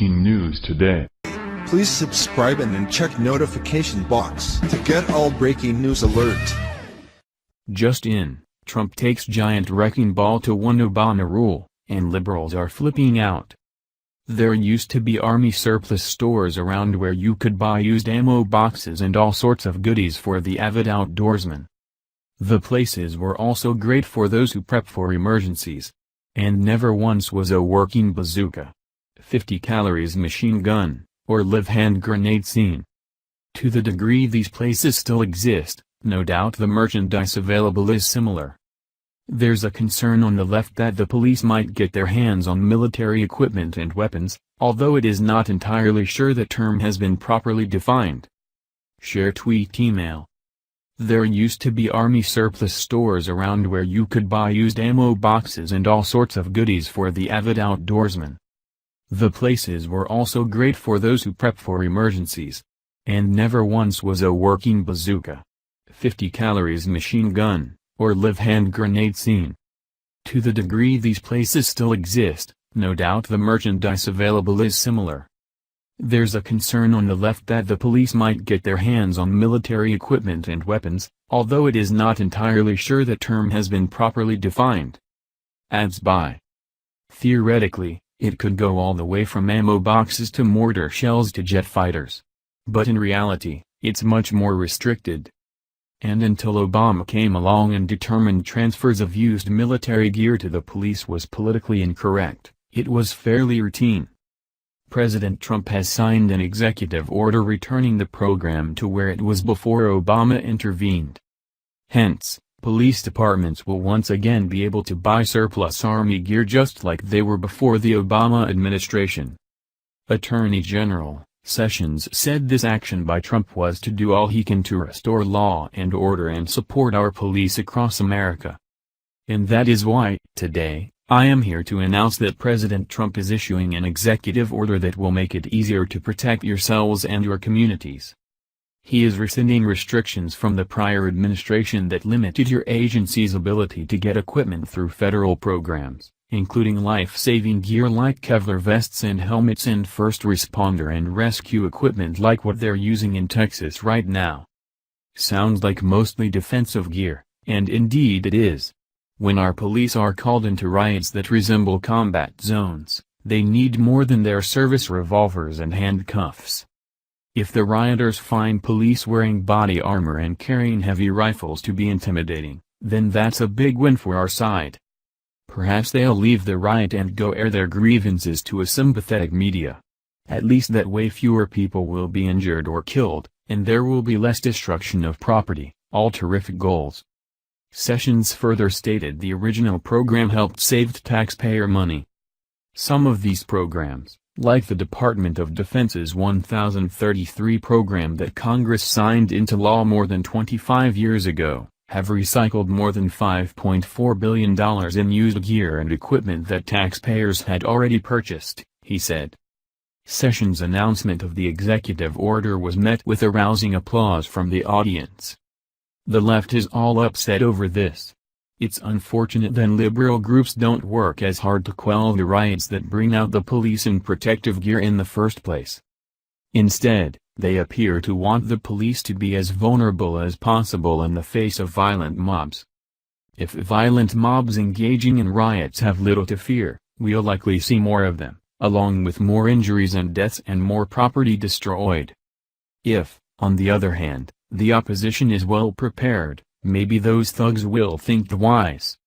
breaking news today. Please subscribe and then check notification box to get all breaking news alert. Just in, Trump takes giant wrecking ball to one Obama rule, and liberals are flipping out. There used to be army surplus stores around where you could buy used ammo boxes and all sorts of goodies for the avid outdoorsman. The places were also great for those who prep for emergencies. And never once was a working bazooka, 50 calories machine gun, or live hand grenade seen. To the degree these places still exist, no doubt the merchandise available is similar. There's a concern on the left that the police might get their hands on military equipment and weapons, although it is not entirely sure the term has been properly defined. Share tweet email. There used to be army surplus stores around where you could buy used ammo boxes and all sorts of goodies for the avid outdoorsman. The places were also great for those who prep for emergencies. And never once was a working bazooka, 50 calories machine gun, or live hand grenade seen. To the degree these places still exist, no doubt the merchandise available is similar. There's a concern on the left that the police might get their hands on military equipment and weapons, although it is not entirely sure the term has been properly defined. Adds by. Theoretically, it could go all the way from ammo boxes to mortar shells to jet fighters. But in reality, it's much more restricted. And until Obama came along and determined transfers of used military gear to the police was politically incorrect, it was fairly routine. President Trump has signed an executive order returning the program to where it was before Obama intervened. Hence, police departments will once again be able to buy surplus Army gear just like they were before the Obama administration. Attorney General Sessions said this action by Trump was to do all he can to restore law and order and support our police across America. And that is why, today, I am here to announce that President Trump is issuing an executive order that will make it easier to protect yourselves and your communities. He is rescinding restrictions from the prior administration that limited your agency's ability to get equipment through federal programs, including life-saving gear like Kevlar vests and helmets and first responder and rescue equipment like what they're using in Texas right now. Sounds like mostly defensive gear, and indeed it is. When our police are called into riots that resemble combat zones, they need more than their service revolvers and handcuffs. If the rioters find police wearing body armor and carrying heavy rifles to be intimidating, then that's a big win for our side. Perhaps they'll leave the riot and go air their grievances to a sympathetic media. At least that way fewer people will be injured or killed, and there will be less destruction of property, all terrific goals. Sessions further stated the original program helped save taxpayer money. Some of these programs, like the Department of Defense's 1033 program that Congress signed into law more than 25 years ago, have recycled more than $5.4 billion in used gear and equipment that taxpayers had already purchased, he said. Sessions' announcement of the executive order was met with arousing applause from the audience. The left is all upset over this. It's unfortunate that liberal groups don't work as hard to quell the riots that bring out the police in protective gear in the first place. Instead, they appear to want the police to be as vulnerable as possible in the face of violent mobs. If violent mobs engaging in riots have little to fear, we'll likely see more of them, along with more injuries and deaths and more property destroyed. If, on the other hand, the opposition is well prepared, maybe those thugs will think twice.